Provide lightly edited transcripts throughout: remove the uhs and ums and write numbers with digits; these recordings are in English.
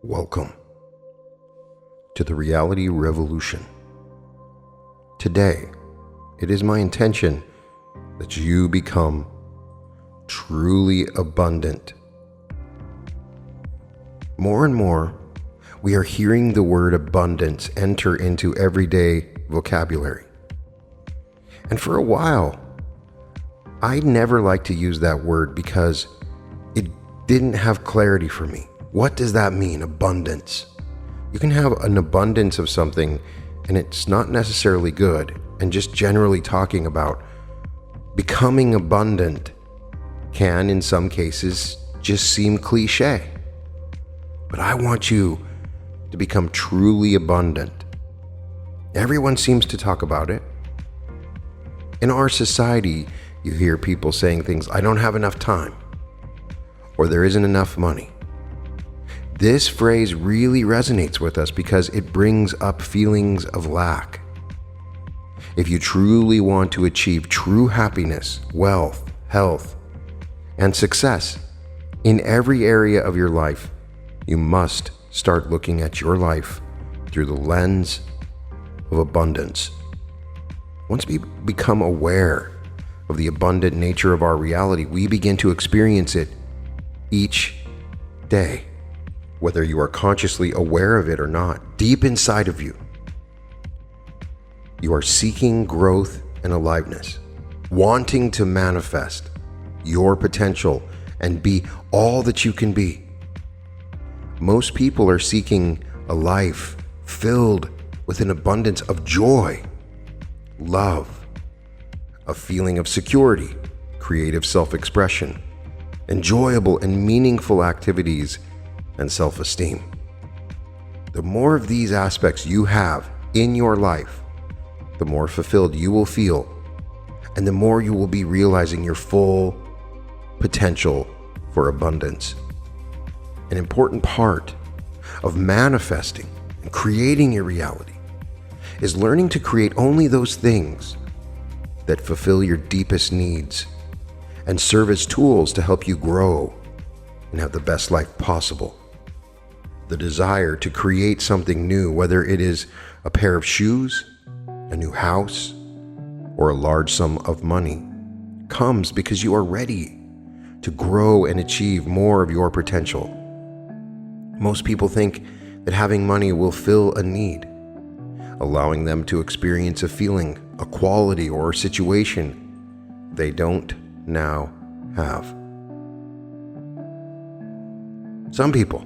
Welcome to the Reality Revolution. Today, it is my intention that you become truly abundant. More and more, we are hearing the word abundance enter into everyday vocabulary. And for a while, I never liked to use that word because it didn't have clarity for me. What does that mean, abundance? You can have an abundance of something and it's not necessarily good, and just generally talking about becoming abundant can, in some cases, just seem cliche. But I want you to become truly abundant. Everyone seems to talk about it. In our society, you hear people saying things, I don't have enough time, or there isn't enough money. This phrase really resonates with us because it brings up feelings of lack. If you truly want to achieve true happiness, wealth, health, and success in every area of your life, you must start looking at your life through the lens of abundance. Once we become aware of the abundant nature of our reality, we begin to experience it each day. Whether you are consciously aware of it or not, deep inside of you, you are seeking growth and aliveness, wanting to manifest your potential and be all that you can be. Most people are seeking a life filled with an abundance of joy, love, a feeling of security, creative self-expression, enjoyable and meaningful activities, and self-esteem. The more of these aspects you have in your life, the more fulfilled you will feel, and the more you will be realizing your full potential for abundance. An important part of manifesting and creating your reality is learning to create only those things that fulfill your deepest needs and serve as tools to help you grow and have the best life possible. The desire to create something new, whether it is a pair of shoes, a new house, or a large sum of money, comes because you are ready to grow and achieve more of your potential. Most people think that having money will fill a need, allowing them to experience a feeling, a quality, or a situation they don't now have. Some people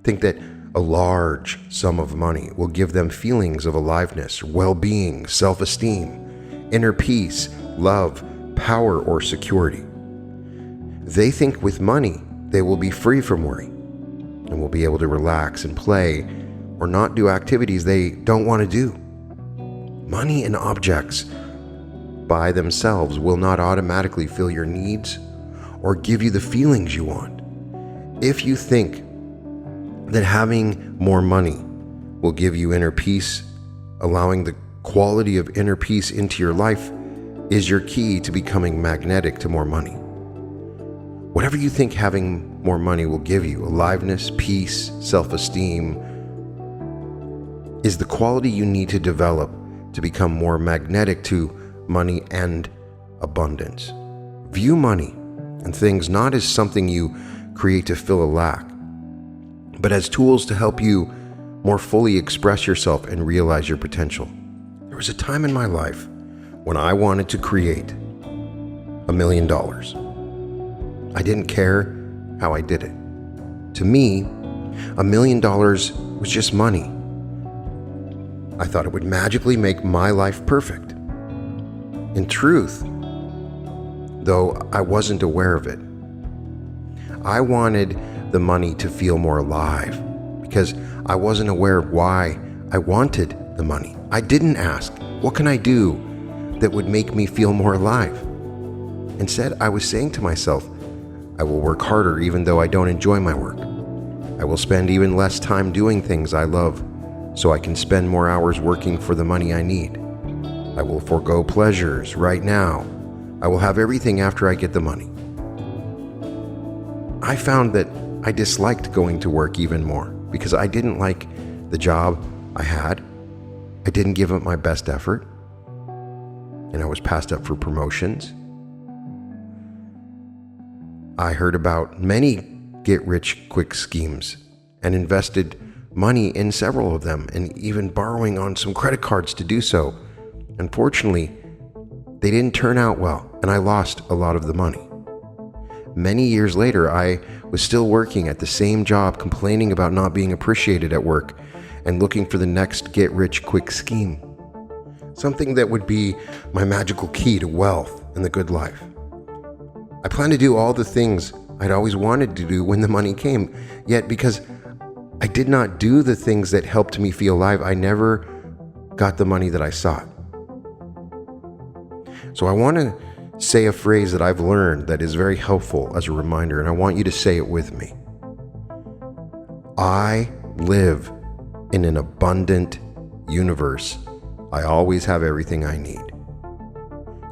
think that a large sum of money will give them feelings of aliveness, well-being, self-esteem, inner peace, love, power, or security. They think with money they will be free from worry and will be able to relax and play or not do activities they don't want to do. Money and objects by themselves will not automatically fill your needs or give you the feelings you want. If you think that having more money will give you inner peace, allowing the quality of inner peace into your life is your key to becoming magnetic to more money. Whatever you think having more money will give you, aliveness, peace, self-esteem, is the quality you need to develop to become more magnetic to money and abundance. View money and things not as something you create to fill a lack, but as tools to help you more fully express yourself and realize your potential. There was a time in my life when I wanted to create $1 million. I didn't care how I did it. To me, $1 million was just money. I thought it would magically make my life perfect. In truth, though I wasn't aware of it, I wanted the money to feel more alive because I wasn't aware of why I wanted the money. I didn't ask, what can I do that would make me feel more alive? Instead, I was saying to myself, I will work harder even though I don't enjoy my work. I will spend even less time doing things I love so I can spend more hours working for the money I need. I will forego pleasures right now. I will have everything after I get the money. I found that I disliked going to work even more. because I didn't like the job I had. I didn't give it my best effort, and I was passed up for promotions. I heard about many get-rich-quick schemes and invested money in several of them, and even borrowing on some credit cards to do so. Unfortunately, they didn't turn out well, and I lost a lot of the money. Many years later, I was still working at the same job, complaining about not being appreciated at work and looking for the next get-rich-quick scheme. Something that would be my magical key to wealth and the good life. I planned to do all the things I'd always wanted to do when the money came, yet because I did not do the things that helped me feel alive, I never got the money that I sought. So I want to say a phrase that I've learned that is very helpful as a reminder, and I want you to say it with me. I live in an abundant universe. I always have everything I need.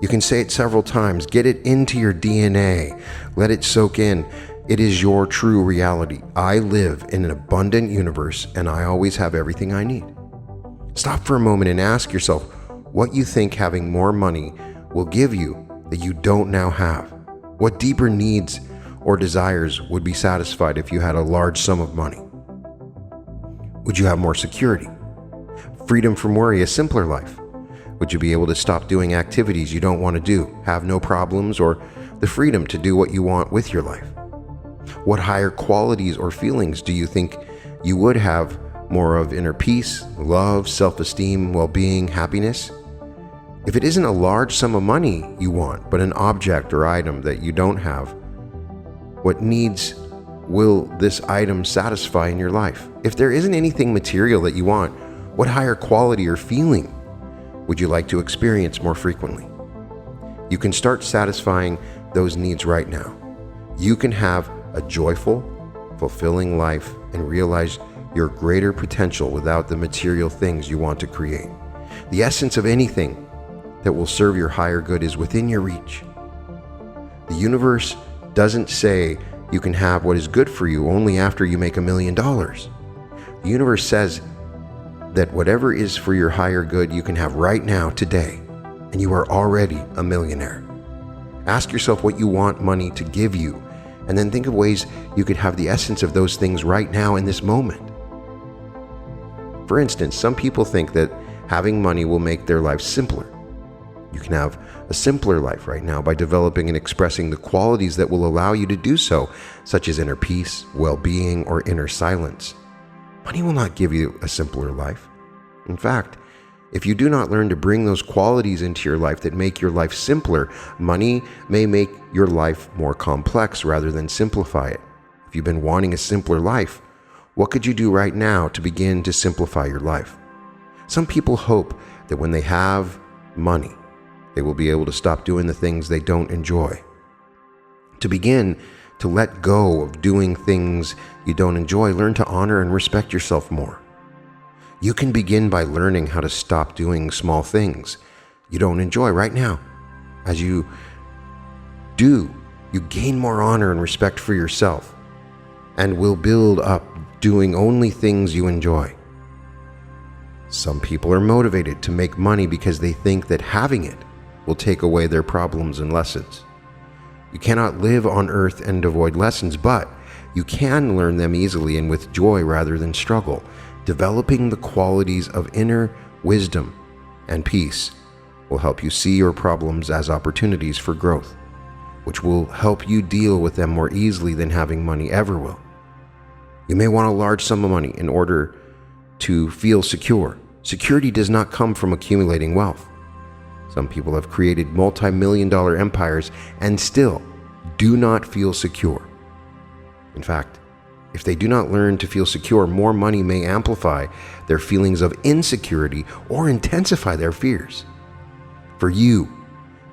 You can say it several times. Get it into your DNA. Let it soak in. It is your true reality. I live in an abundant universe, and I always have everything I need. Stop for a moment and ask yourself what you think having more money will give you that you don't now have. What deeper needs or desires would be satisfied if you had a large sum of money? Would you have more security, freedom from worry, a simpler life? Would you be able to stop doing activities you don't want to do, have no problems, or the freedom to do what you want with your life? What higher qualities or feelings do you think you would have more of? Inner peace, love, self-esteem, well-being, happiness? If it isn't a large sum of money you want, but an object or item that you don't have, what needs will this item satisfy in your life? If there isn't anything material that you want, what higher quality or feeling would you like to experience more frequently? You can start satisfying those needs right now. You can have a joyful, fulfilling life and realize your greater potential without the material things you want to create. The essence of anything that will serve your higher good is within your reach. The universe doesn't say you can have what is good for you only after you make $1 million. The universe says that whatever is for your higher good you can have right now, today, and you are already a millionaire. Ask yourself what you want money to give you, and then think of ways you could have the essence of those things right now in this moment. For instance, some people think that having money will make their life simpler. You can have a simpler life right now by developing and expressing the qualities that will allow you to do so, such as inner peace, well-being, or inner silence. Money will not give you a simpler life. In fact, if you do not learn to bring those qualities into your life that make your life simpler, money may make your life more complex rather than simplify it. If you've been wanting a simpler life, what could you do right now to begin to simplify your life? Some people hope that when they have money, they will be able to stop doing the things they don't enjoy. To begin to let go of doing things you don't enjoy, learn to honor and respect yourself more. You can begin by learning how to stop doing small things you don't enjoy right now. As you do, you gain more honor and respect for yourself and will build up doing only things you enjoy. Some people are motivated to make money because they think that having it will take away their problems and lessons. You cannot live on earth and avoid lessons, but you can learn them easily and with joy rather than struggle. Developing the qualities of inner wisdom and peace will help you see your problems as opportunities for growth, which will help you deal with them more easily than having money ever will. You may want a large sum of money in order to feel secure. Security does not come from accumulating wealth. Some people have created multi-million-dollar empires and still do not feel secure. In fact, if they do not learn to feel secure, more money may amplify their feelings of insecurity or intensify their fears. For you,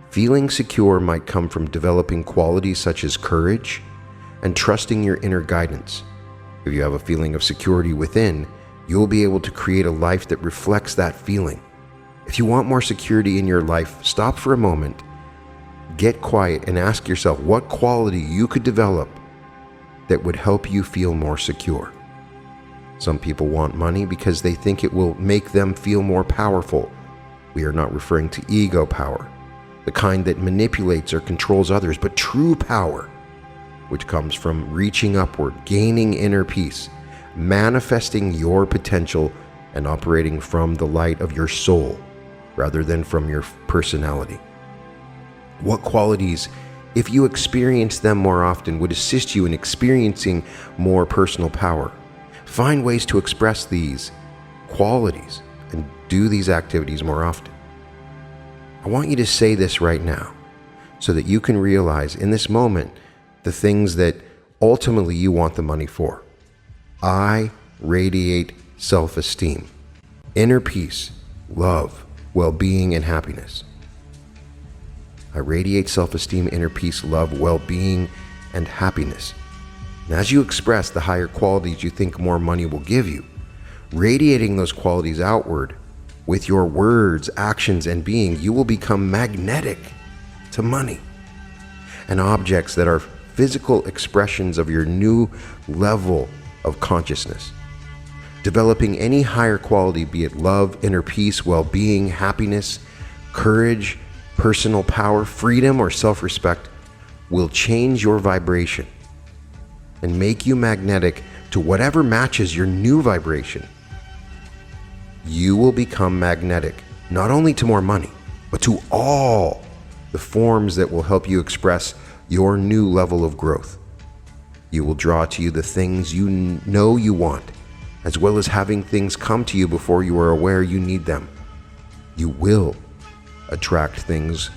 feeling secure might come from developing qualities such as courage and trusting your inner guidance. If you have a feeling of security within, you will be able to create a life that reflects that feeling. If you want more security in your life, stop for a moment, get quiet, and ask yourself what quality you could develop that would help you feel more secure. Some people want money because they think it will make them feel more powerful. We are not referring to ego power, the kind that manipulates or controls others, but true power, which comes from reaching upward, gaining inner peace, manifesting your potential, and operating from the light of your soul rather than from your personality. What qualities, if you experience them more often, would assist you in experiencing more personal power? Find ways to express these qualities and do these activities more often. I want you to say this right now so that you can realize in this moment the things that ultimately you want the money for. I radiate self-esteem, inner peace, love, well-being, and happiness. I radiate self-esteem, inner peace, love, well-being, and happiness. And as you express the higher qualities you think more money will give you, radiating those qualities outward with your words, actions, and being, you will become magnetic to money and objects that are physical expressions of your new level of consciousness. Developing any higher quality, be it love, inner peace, well-being, happiness, courage, personal power, freedom, or self-respect, will change your vibration and make you magnetic to whatever matches your new vibration. You will become magnetic not only to more money, but to all the forms that will help you express your new level of growth. You will draw to you the things you know you want, as well as having things come to you before you are aware you need them. You will attract things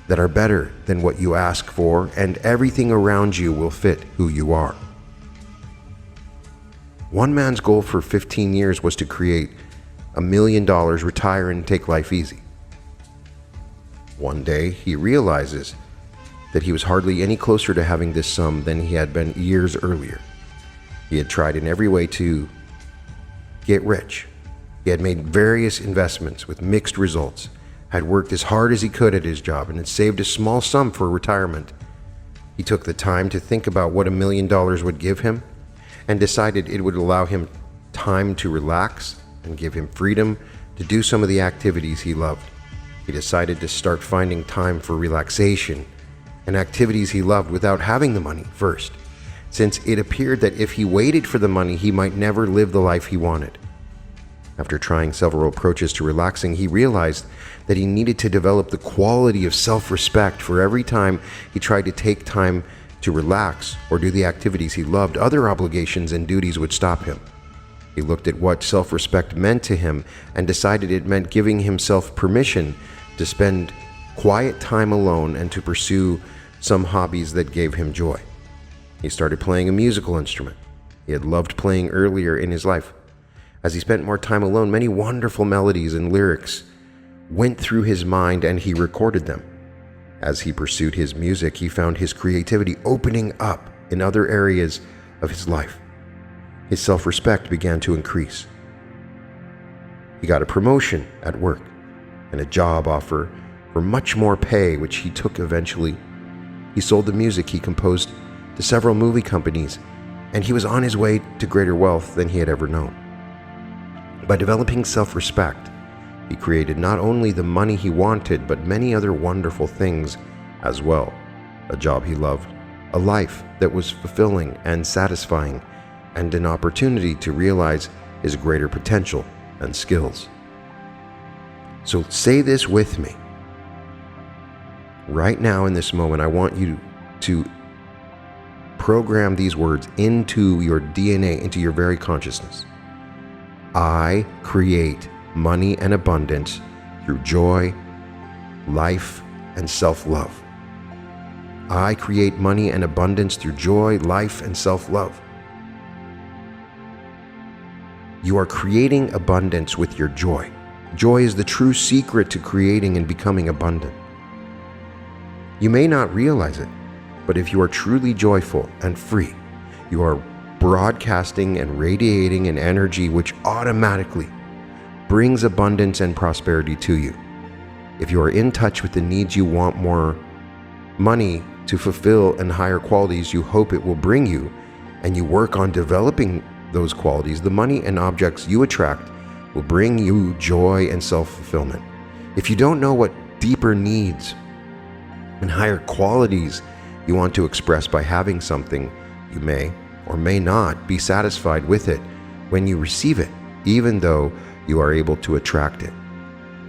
that are better than what you ask for, and everything around you will fit who you are. One man's goal for 15 years was to create $1 million, retire, and take life easy. One day, he realizes that he was hardly any closer to having this sum than he had been years earlier. He had tried in every way to get rich. He had made various investments with mixed results, had worked as hard as he could at his job, and had saved a small sum for retirement. He took the time to think about what $1 million would give him and decided it would allow him time to relax and give him freedom to do some of the activities he loved. He decided to start finding time for relaxation and activities he loved without having the money first, since it appeared that if he waited for the money, he might never live the life he wanted. After trying several approaches to relaxing, he realized that he needed to develop the quality of self-respect for every time he tried to take time to relax or do the activities he loved. Other obligations and duties would stop him. He looked at what self-respect meant to him and decided it meant giving himself permission to spend quiet time alone and to pursue some hobbies that gave him joy. He started playing a musical instrument he had loved playing earlier in his life. As he spent more time alone, many wonderful melodies and lyrics went through his mind, and he recorded them. As he pursued his music, he found his creativity opening up in other areas of his life. His self-respect began to increase. He got a promotion at work and a job offer for much more pay, which he took eventually. He sold the music he composed to several movie companies, and he was on his way to greater wealth than he had ever known. By developing self-respect, he created not only the money he wanted, but many other wonderful things as well. A job he loved, a life that was fulfilling and satisfying, and an opportunity to realize his greater potential and skills. So say this with me. Right now in this moment, I want you to program these words into your DNA, into your very consciousness. I create money and abundance through joy, life, and self-love. I create money and abundance through joy, life, and self-love. You are creating abundance with your joy. Joy is the true secret to creating and becoming abundant. You may not realize it, but if you are truly joyful and free, you are broadcasting and radiating an energy which automatically brings abundance and prosperity to you. If you are in touch with the needs you want more money to fulfill and higher qualities you hope it will bring you, and you work on developing those qualities, the money and objects you attract will bring you joy and self-fulfillment. If you don't know what deeper needs and higher qualities you want to express by having something, you may or may not be satisfied with it when you receive it, even though you are able to attract it.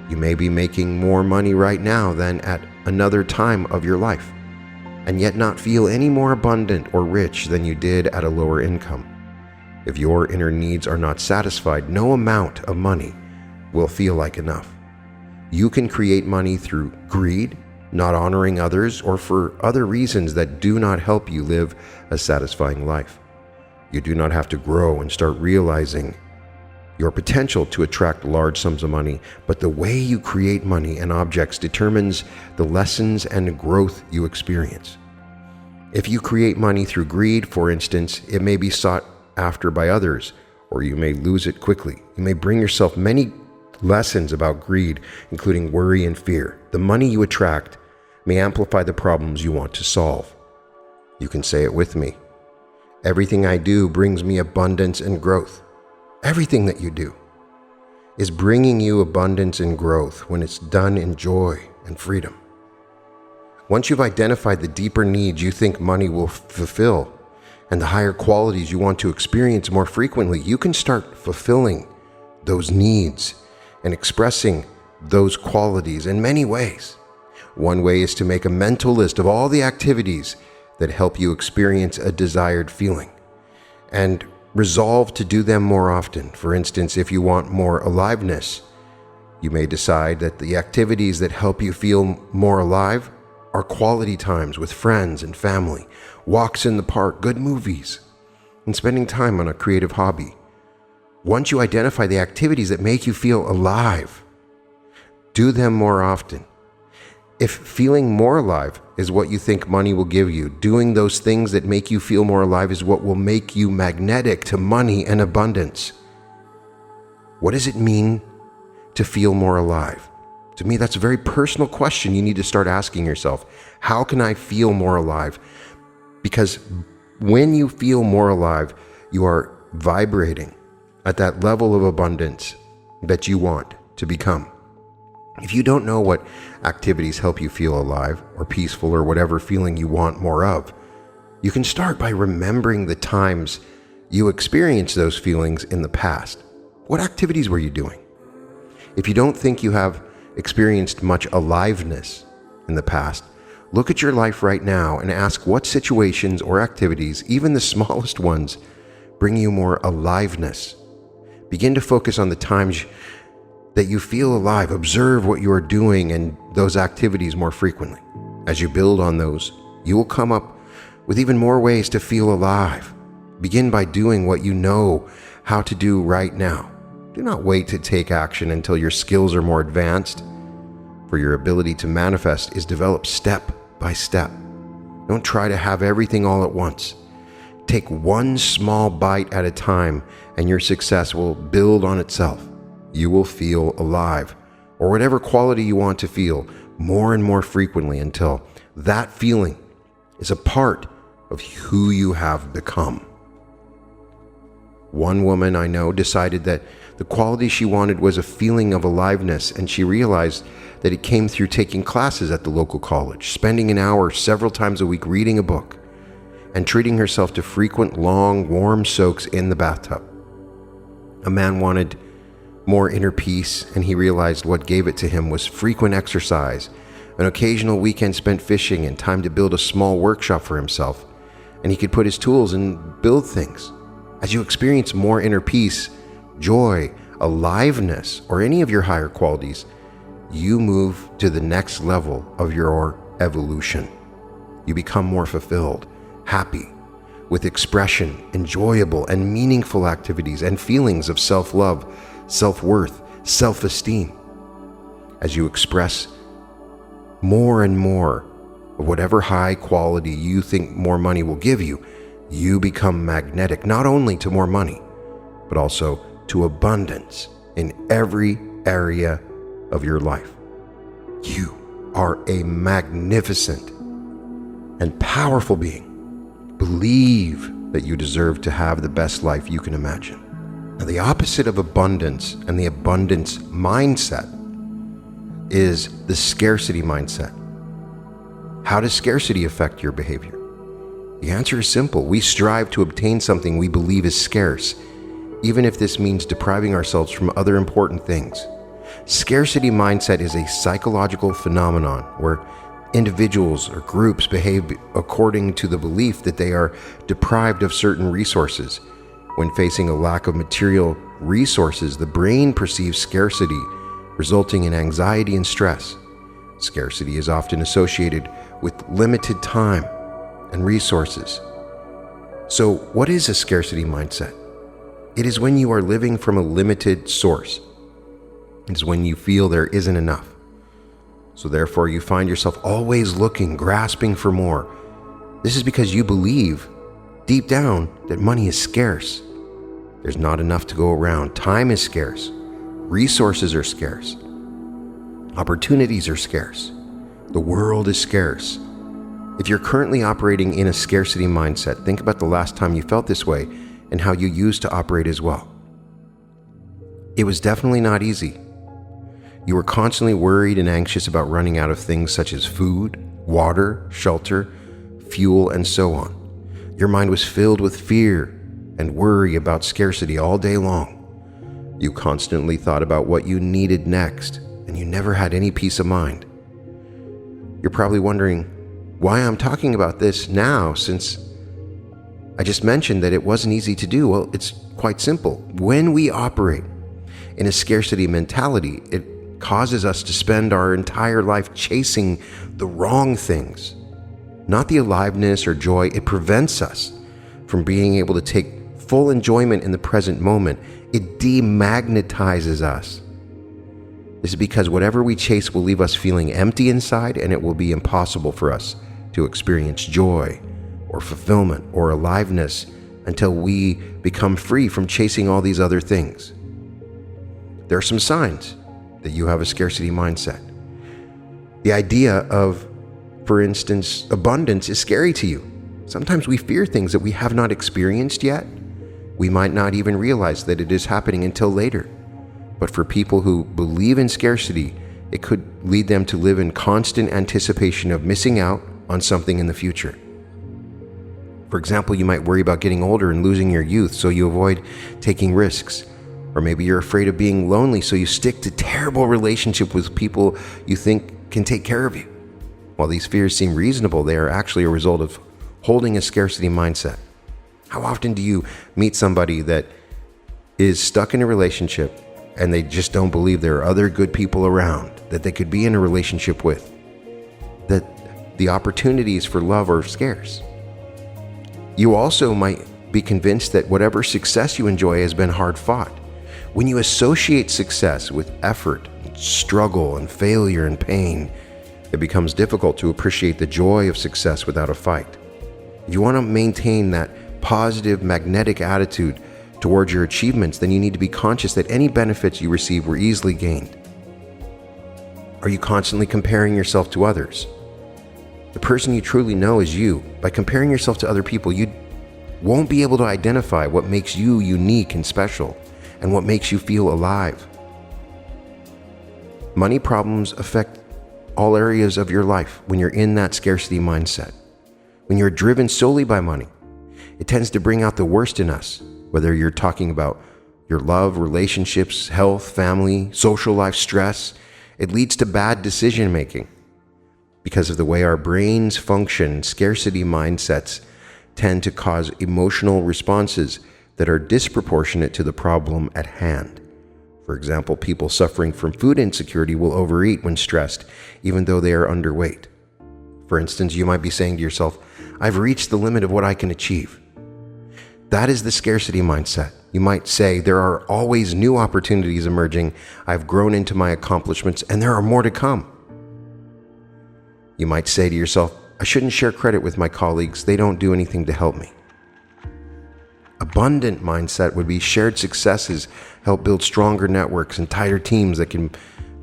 You may be making more money right now than at another time of your life, and yet not feel any more abundant or rich than you did at a lower income. If your inner needs are not satisfied, no amount of money will feel like enough. You can create money through greed, not honoring others, or for other reasons that do not help you live a satisfying life. You do not have to grow and start realizing your potential to attract large sums of money, but the way you create money and objects determines the lessons and growth you experience. If you create money through greed, for instance, it may be sought after by others, or you may lose it quickly. You may bring yourself many lessons about greed, including worry and fear. The money you attract may amplify the problems you want to solve. You can say it with me. Everything I do brings me abundance and growth. Everything that you do is bringing you abundance and growth when it's done in joy and freedom. Once you've identified the deeper needs you think money will fulfill and the higher qualities you want to experience more frequently, you can start fulfilling those needs and expressing those qualities in many ways. One way is to make a mental list of all the activities that help you experience a desired feeling and resolve to do them more often. For instance, if you want more aliveness, you may decide that the activities that help you feel more alive are quality times with friends and family, walks in the park, good movies, and spending time on a creative hobby. Once you identify the activities that make you feel alive, do them more often. If feeling more alive is what you think money will give you, doing those things that make you feel more alive is what will make you magnetic to money and abundance. What does it mean to feel more alive? To me, that's a very personal question you need to start asking yourself. How can I feel more alive? Because when you feel more alive, you are vibrating at that level of abundance that you want to become. If you don't know what activities help you feel alive or peaceful or whatever feeling you want more of, you can start by remembering the times you experienced those feelings in the past. What activities were you doing? If you don't think you have experienced much aliveness in the past, look at your life right now and ask what situations or activities, even the smallest ones, bring you more aliveness. Begin to focus on the times that you feel alive. Observe what you are doing and those activities more frequently. As you build on those, you will come up with even more ways to feel alive. Begin by doing what you know how to do right now. Do not wait to take action until your skills are more advanced, for your ability to manifest is developed step by step. Don't try to have everything all at once. Take one small bite at a time, and your success will build on itself. You will feel alive, or whatever quality you want to feel, more and more frequently until that feeling is a part of who you have become. One woman I know decided that the quality she wanted was a feeling of aliveness, and she realized that it came through taking classes at the local college, spending an hour several times a week reading a book, and treating herself to frequent, long, warm soaks in the bathtub. A man wanted more inner peace, and he realized what gave it to him was frequent exercise, an occasional weekend spent fishing, and time to build a small workshop for himself, and he could put his tools and build things. As you experience more inner peace, joy, aliveness, or any of your higher qualities, you move to the next level of your evolution. You become more fulfilled, happy, with expression, enjoyable, and meaningful activities and feelings of self-love, self-worth, self-esteem. As you express more and more of whatever high quality you think more money will give you, you become magnetic not only to more money, but also to abundance in every area of your life. You are a magnificent and powerful being. Believe that you deserve to have the best life you can imagine. Now, the opposite of abundance and the abundance mindset is the scarcity mindset. How does scarcity affect your behavior? The answer is simple. We strive to obtain something we believe is scarce, even if this means depriving ourselves from other important things. Scarcity mindset is a psychological phenomenon where individuals or groups behave according to the belief that they are deprived of certain resources. When facing a lack of material resources, the brain perceives scarcity, resulting in anxiety and stress. Scarcity is often associated with limited time and resources. So, what is a scarcity mindset? It is when you are living from a limited source. It is when you feel there isn't enough. So therefore, you find yourself always looking, grasping for more. This is because you believe deep down that money is scarce. There's not enough to go around. Time is scarce. Resources are scarce. Opportunities are scarce. The world is scarce. If you're currently operating in a scarcity mindset, think about the last time you felt this way and how you used to operate as well. It was definitely not easy. You were constantly worried and anxious about running out of things such as food, water, shelter, fuel, and so on. Your mind was filled with fear and worry about scarcity all day long. You constantly thought about what you needed next, and you never had any peace of mind. You're probably wondering why I'm talking about this now, since I just mentioned that it wasn't easy to do. Well, it's quite simple. When we operate in a scarcity mentality, it causes us to spend our entire life chasing the wrong things, not the aliveness or joy. It prevents us from being able to take full enjoyment in the present moment. It demagnetizes us. This is because whatever we chase will leave us feeling empty inside, and it will be impossible for us to experience joy or fulfillment or aliveness until we become free from chasing all these other things. There are some signs that you have a scarcity mindset. The idea of, for instance, abundance is scary to you. Sometimes we fear things that we have not experienced yet. We might not even realize that it is happening until later. But for people who believe in scarcity, it could lead them to live in constant anticipation of missing out on something in the future. For example, you might worry about getting older and losing your youth, so you avoid taking risks. Or maybe you're afraid of being lonely, so you stick to terrible relationships with people you think can take care of you. While these fears seem reasonable, they are actually a result of holding a scarcity mindset. How often do you meet somebody that is stuck in a relationship and they just don't believe there are other good people around that they could be in a relationship with? That the opportunities for love are scarce. You also might be convinced that whatever success you enjoy has been hard fought. When you associate success with effort, struggle, and failure and pain, it becomes difficult to appreciate the joy of success without a fight. If you want to maintain that positive, magnetic attitude towards your achievements, then you need to be conscious that any benefits you receive were easily gained. Are you constantly comparing yourself to others? The person you truly know is you. By comparing yourself to other people, you won't be able to identify what makes you unique and special, and what makes you feel alive. Money problems affect all areas of your life when you're in that scarcity mindset. When you're driven solely by money, it tends to bring out the worst in us, whether you're talking about your love, relationships, health, family, social life, stress. It leads to bad decision making. Because of the way our brains function, scarcity mindsets tend to cause emotional responses that are disproportionate to the problem at hand. For example, people suffering from food insecurity will overeat when stressed, even though they are underweight. For instance, you might be saying to yourself, I've reached the limit of what I can achieve. That is the scarcity mindset. You might say, there are always new opportunities emerging. I've grown into my accomplishments, and there are more to come. You might say to yourself, I shouldn't share credit with my colleagues. They don't do anything to help me. Abundant mindset would be shared successes help build stronger networks and tighter teams that can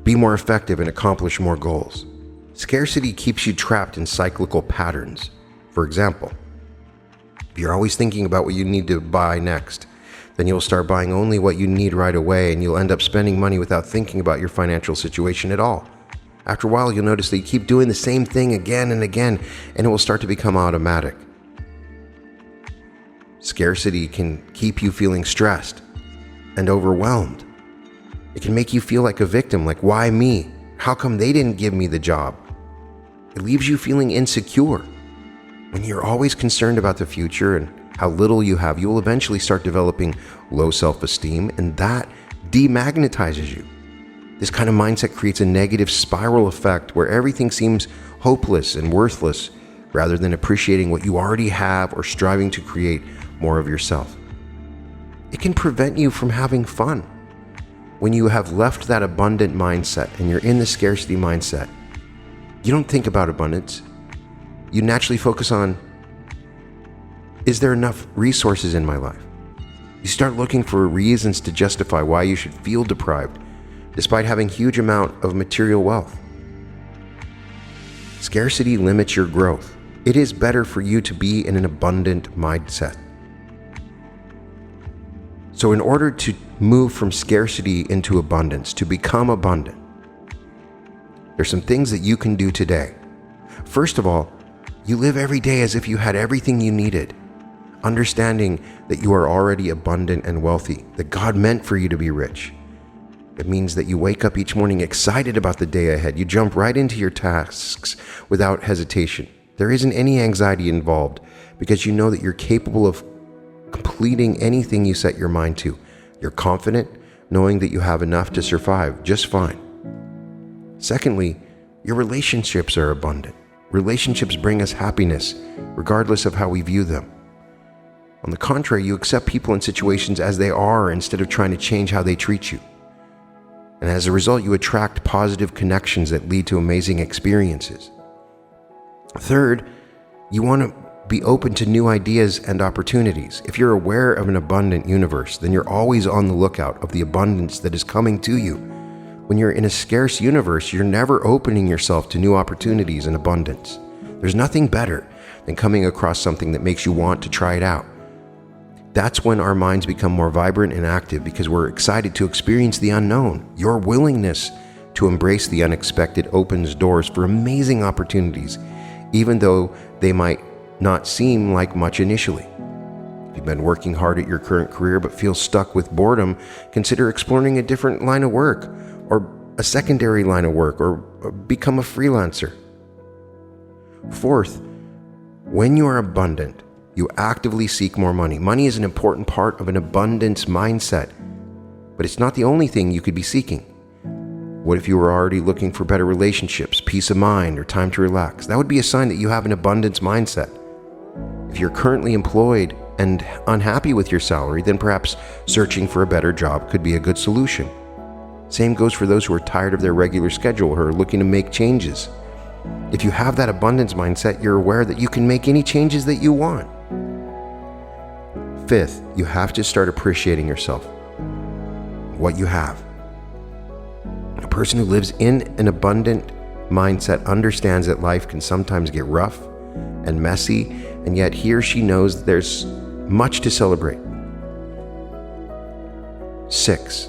be more effective and accomplish more goals. Scarcity keeps you trapped in cyclical patterns. For example, If you're always thinking about what you need to buy next, then you'll start buying only what you need right away, and you'll end up spending money without thinking about your financial situation at all. After a while, you'll notice that you keep doing the same thing again and again, and it will start to become automatic. Scarcity can keep you feeling stressed and overwhelmed. It can make you feel like a victim, like, why me? How come they didn't give me the job? It leaves you feeling insecure. When you're always concerned about the future and how little you have, you will eventually start developing low self-esteem, and that demagnetizes you. This kind of mindset creates a negative spiral effect where everything seems hopeless and worthless rather than appreciating what you already have or striving to create more of yourself. It can prevent you from having fun. When you have left that abundant mindset and you're in the scarcity mindset, you don't think about abundance. You naturally focus on, is there enough resources in my life? You start looking for reasons to justify why you should feel deprived, despite having huge amount of material wealth. Scarcity limits your growth. It is better for you to be in an abundant mindset. So in order to move from scarcity into abundance, to become abundant, there's some things that you can do today. First of all, you live every day as if you had everything you needed, understanding that you are already abundant and wealthy, that God meant for you to be rich. It means that you wake up each morning excited about the day ahead. You jump right into your tasks without hesitation. There isn't any anxiety involved because you know that you're capable of completing anything you set your mind to. You're confident, knowing that you have enough to survive just fine. Secondly, your relationships are abundant. Relationships bring us happiness, regardless of how we view them. On the contrary, you accept people and situations as they are instead of trying to change how they treat you. And as a result, you attract positive connections that lead to amazing experiences. Third, you want to be open to new ideas and opportunities. If you're aware of an abundant universe, then you're always on the lookout of the abundance that is coming to you. When you're in a scarce universe, you're never opening yourself to new opportunities and abundance. There's nothing better than coming across something that makes you want to try it out. That's when our minds become more vibrant and active because we're excited to experience the unknown. Your willingness to embrace the unexpected opens doors for amazing opportunities, even though they might not seem like much initially. If you've been working hard at your current career but feel stuck with boredom, consider exploring a different line of work, or a secondary line of work, or become a freelancer. Fourth, when you are abundant, you actively seek more money. Money is an important part of an abundance mindset, but it's not the only thing you could be seeking. What if you were already looking for better relationships, peace of mind, or time to relax? That would be a sign that you have an abundance mindset. If you're currently employed and unhappy with your salary, then perhaps searching for a better job could be a good solution. Same goes for those who are tired of their regular schedule or are looking to make changes. If you have that abundance mindset, you're aware that you can make any changes that you want. Fifth, you have to start appreciating yourself, what you have. A person who lives in an abundant mindset understands that life can sometimes get rough and messy, and yet he or she knows that there's much to celebrate. 6,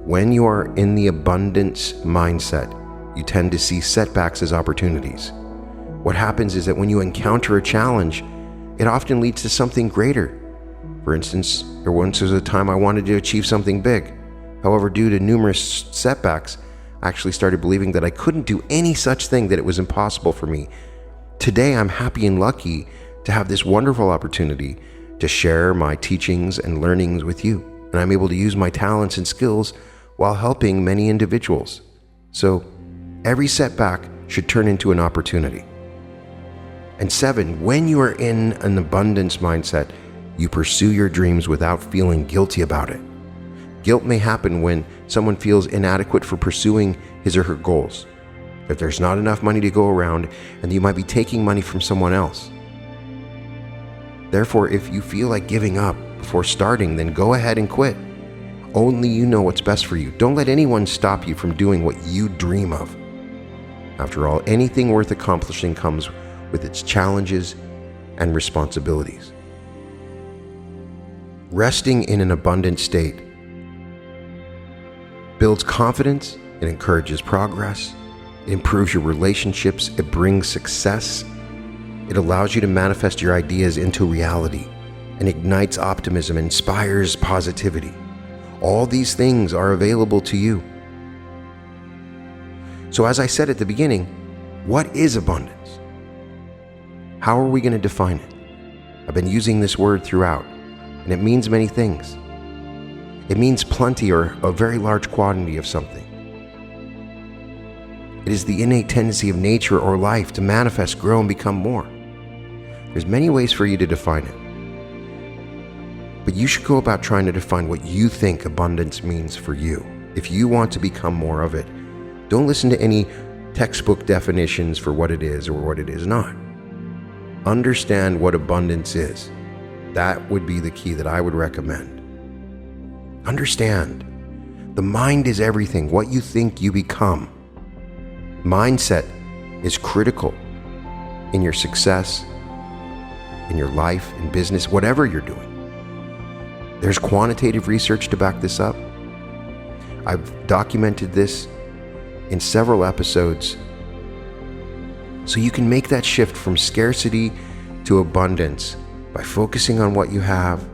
when you are in the abundance mindset, you tend to see setbacks as opportunities. What happens is that when you encounter a challenge, it often leads to something greater. For instance, there once was a time I wanted to achieve something big. However, due to numerous setbacks, I actually started believing that I couldn't do any such thing, that it was impossible for me. Today, I'm happy and lucky to have this wonderful opportunity to share my teachings and learnings with you. And I'm able to use my talents and skills while helping many individuals. So every setback should turn into an opportunity. And 7, when you are in an abundance mindset, you pursue your dreams without feeling guilty about it. Guilt may happen when someone feels inadequate for pursuing his or her goals, that there's not enough money to go around, and you might be taking money from someone else. Therefore, if you feel like giving up before starting, then go ahead and quit. Only you know what's best for you. Don't let anyone stop you from doing what you dream of. After all, anything worth accomplishing comes with its challenges and responsibilities. Resting in an abundant state builds confidence, it encourages progress, it improves your relationships, it brings success, it allows you to manifest your ideas into reality, and ignites optimism, inspires positivity. All these things are available to you. So as I said at the beginning, what is abundance? How are we going to define it? I've been using this word throughout, and it means many things. It means plenty or a very large quantity of something. It is the innate tendency of nature or life to manifest, grow, and become more. There's many ways for you to define it. But you should go about trying to define what you think abundance means for you. If you want to become more of it, don't listen to any textbook definitions for what it is or what it is not. Understand what abundance is. That would be the key that I would recommend. Understand. The mind is everything. What you think, you become. Mindset is critical in your success, in your life, in business, whatever you're doing. There's quantitative research to back this up. I've documented this in several episodes so you can make that shift from scarcity to abundance by focusing on what you have,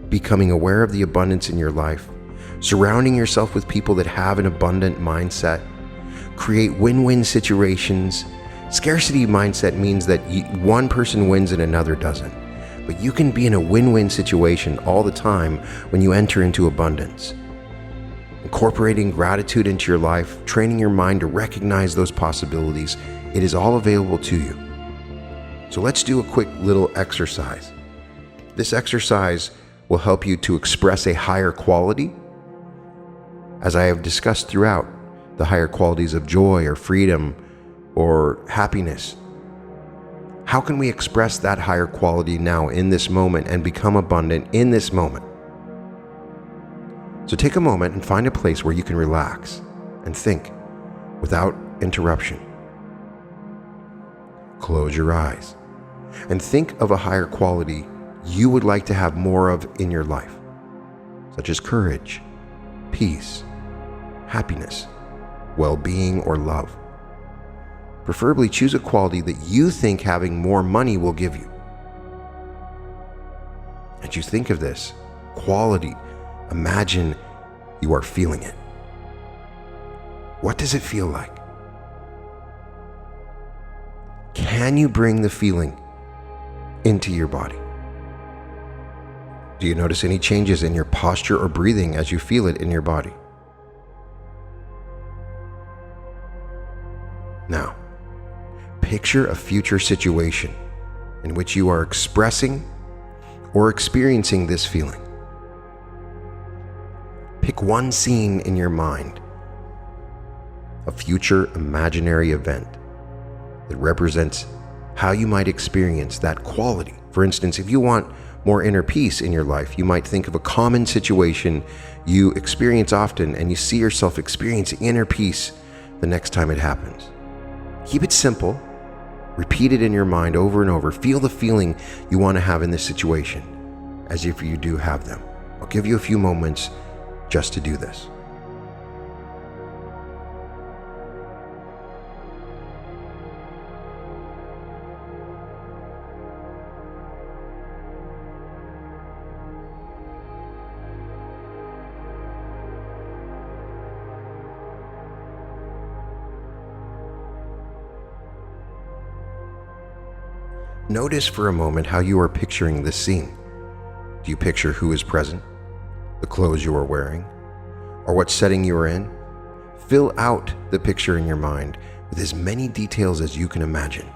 becoming aware of the abundance in your life, surrounding yourself with people that have an abundant mindset, create win-win situations. Scarcity mindset means that one person wins and another doesn't. But you can be in a win-win situation all the time when you enter into abundance. Incorporating gratitude into your life, training your mind to recognize those possibilities, it is all available to you. So let's do a quick little exercise. This exercise will help you to express a higher quality. As I have discussed throughout, the higher qualities of joy or freedom or happiness. How can we express that higher quality now in this moment and become abundant in this moment? So take a moment and find a place where you can relax and think without interruption. Close your eyes and think of a higher quality you would like to have more of in your life, such as courage, peace, happiness, well-being, or love. Preferably choose a quality that you think having more money will give you. As you think of this quality, imagine you are feeling it. What does it feel like? Can you bring the feeling into your body? Do you notice any changes in your posture or breathing as you feel it in your body? Now, picture a future situation in which you are expressing or experiencing this feeling. Pick one scene in your mind, a future imaginary event that represents how you might experience that quality. For instance, if you want more inner peace in your life, you might think of a common situation you experience often and you see yourself experiencing inner peace the next time it happens. Keep it simple. Repeat it in your mind over and over. Feel the feeling you want to have in this situation as if you do have them. I'll give you a few moments just to do this. Notice for a moment how you are picturing this scene. Do you picture who is present, the clothes you are wearing, or what setting you are in? Fill out the picture in your mind with as many details as you can imagine.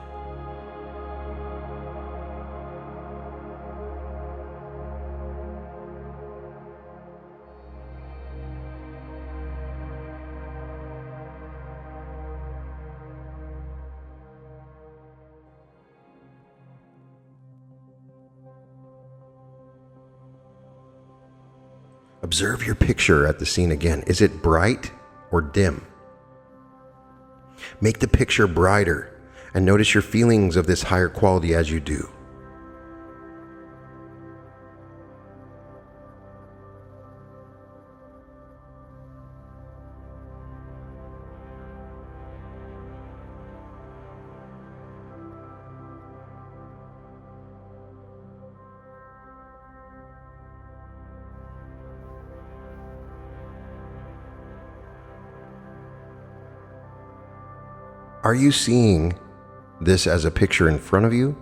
Observe your picture at the scene again. Is it bright or dim? Make the picture brighter and notice your feelings of this higher quality as you do. Are you seeing this as a picture in front of you,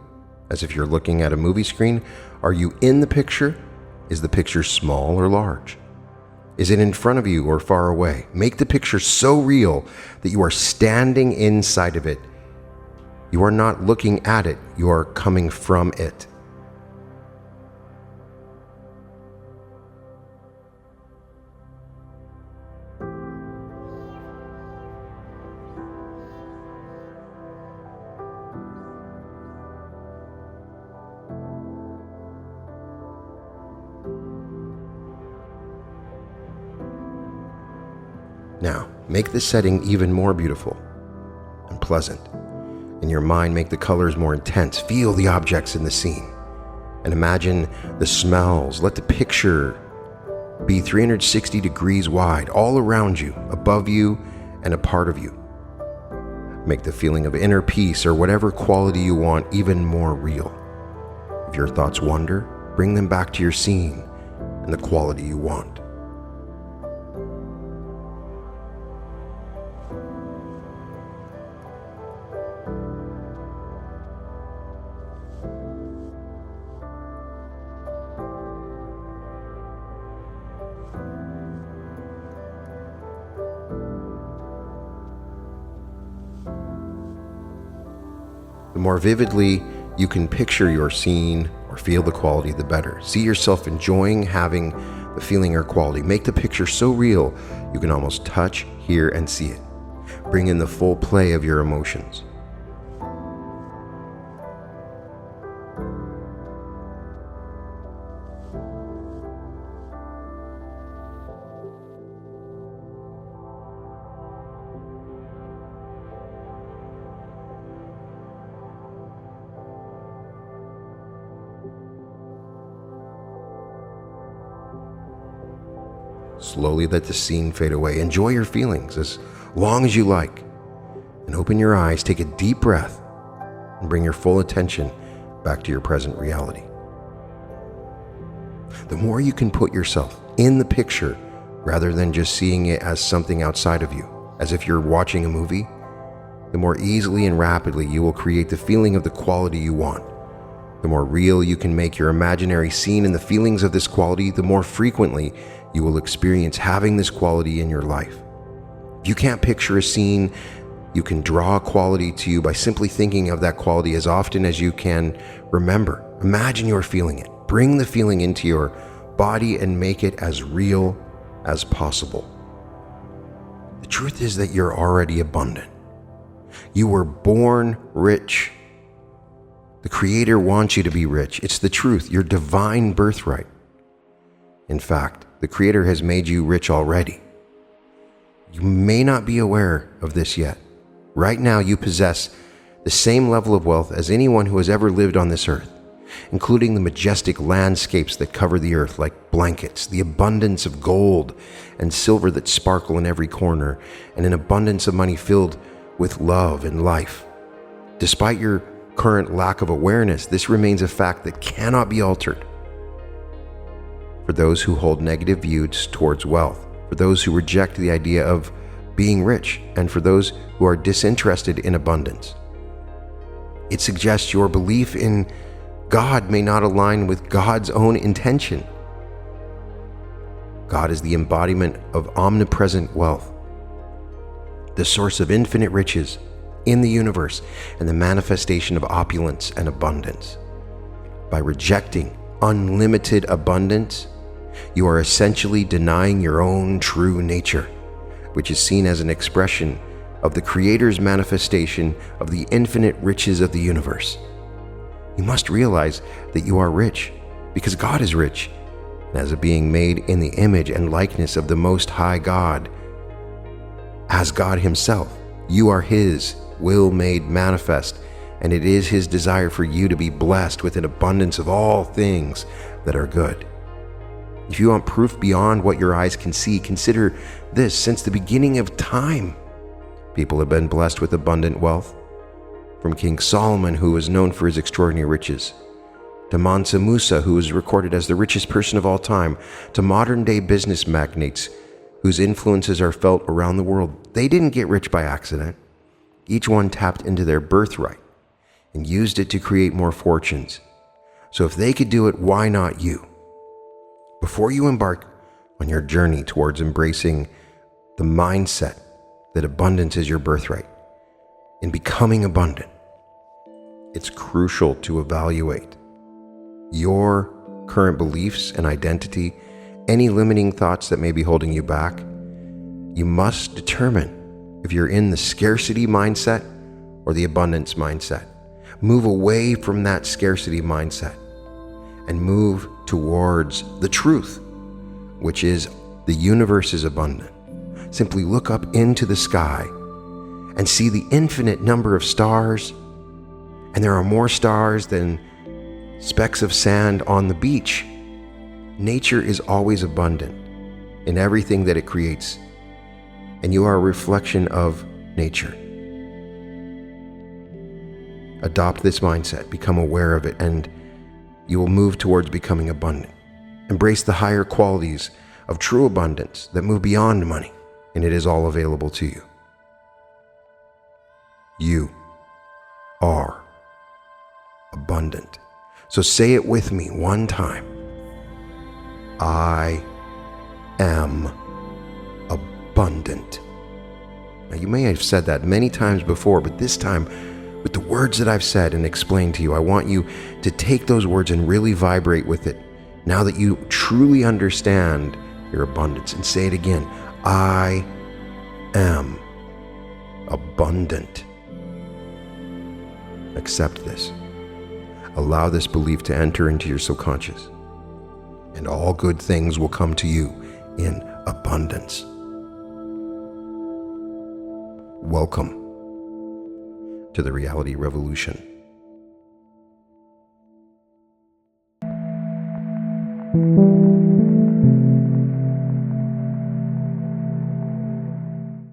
as if you're looking at a movie screen? Are you in the picture? Is the picture small or large? Is it in front of you or far away? Make the picture so real that you are standing inside of it. You are not looking at it, you are coming from it. Now, make the setting even more beautiful and pleasant. In your mind, make the colors more intense. Feel the objects in the scene. And imagine the smells. Let the picture be 360 degrees wide, all around you, above you, and a part of you. Make the feeling of inner peace or whatever quality you want even more real. If your thoughts wander, bring them back to your scene and the quality you want. The more vividly you can picture your scene or feel the quality, the better. See yourself enjoying having the feeling or quality. Make the picture so real you can almost touch, hear, and see it. Bring in the full play of your emotions. Slowly let the scene fade away. Enjoy your feelings as long as you like. And open your eyes, take a deep breath, and bring your full attention back to your present reality. The more you can put yourself in the picture rather than just seeing it as something outside of you, as if you're watching a movie, the more easily and rapidly you will create the feeling of the quality you want. The more real you can make your imaginary scene and the feelings of this quality, the more frequently you will experience having this quality in your life. If you can't picture a scene, you can draw a quality to you by simply thinking of that quality as often as you can remember. Imagine you're feeling it. Bring the feeling into your body and make it as real as possible. The truth is that you're already abundant. You were born rich. The Creator wants you to be rich. It's the truth, your divine birthright. In fact, the Creator has made you rich already. You may not be aware of this yet. Right now, you possess the same level of wealth as anyone who has ever lived on this earth, including the majestic landscapes that cover the earth like blankets, the abundance of gold and silver that sparkle in every corner, and an abundance of money filled with love and life. Despite your current lack of awareness, this remains a fact that cannot be altered. For those who hold negative views towards wealth, for those who reject the idea of being rich, and for those who are disinterested in abundance, it suggests your belief in God may not align with God's own intention. God is the embodiment of omnipresent wealth, the source of infinite riches in the universe, and the manifestation of opulence and abundance. By rejecting unlimited abundance, you are essentially denying your own true nature, which is seen as an expression of the Creator's manifestation of the infinite riches of the universe. You must realize that you are rich because God is rich, and as a being made in the image and likeness of the Most High God, as God Himself, you are His will made manifest, and it is His desire for you to be blessed with an abundance of all things that are good. If you want proof beyond what your eyes can see, consider this. Since the beginning of time, people have been blessed with abundant wealth. From King Solomon, who was known for his extraordinary riches, to Mansa Musa, who is recorded as the richest person of all time, to modern-day business magnates whose influences are felt around the world. They didn't get rich by accident. Each one tapped into their birthright and used it to create more fortunes. So if they could do it, why not you? Before you embark on your journey towards embracing the mindset that abundance is your birthright and becoming abundant, it's crucial to evaluate your current beliefs and identity, any limiting thoughts that may be holding you back. You must determine if you're in the scarcity mindset or the abundance mindset. Move away from that scarcity mindset and move towards the truth, which is the universe is abundant. Simply look up into the sky and see the infinite number of stars, and there are more stars than specks of sand on the beach. Nature is always abundant in everything that it creates, and you are a reflection of nature. Adopt this mindset, become aware of it, and you will move towards becoming abundant. Embrace the higher qualities of true abundance that move beyond money, and it is all available to you. You are abundant. So say it with me one time. I am abundant. Now, you may have said that many times before, but this time, with the words that I've said and explained to you, I want you to take those words and really vibrate with it now that you truly understand your abundance, and say it again. I am abundant. Accept this. Allow this belief to enter into your subconscious, and all good things will come to you in abundance. Welcome to the Reality Revolution.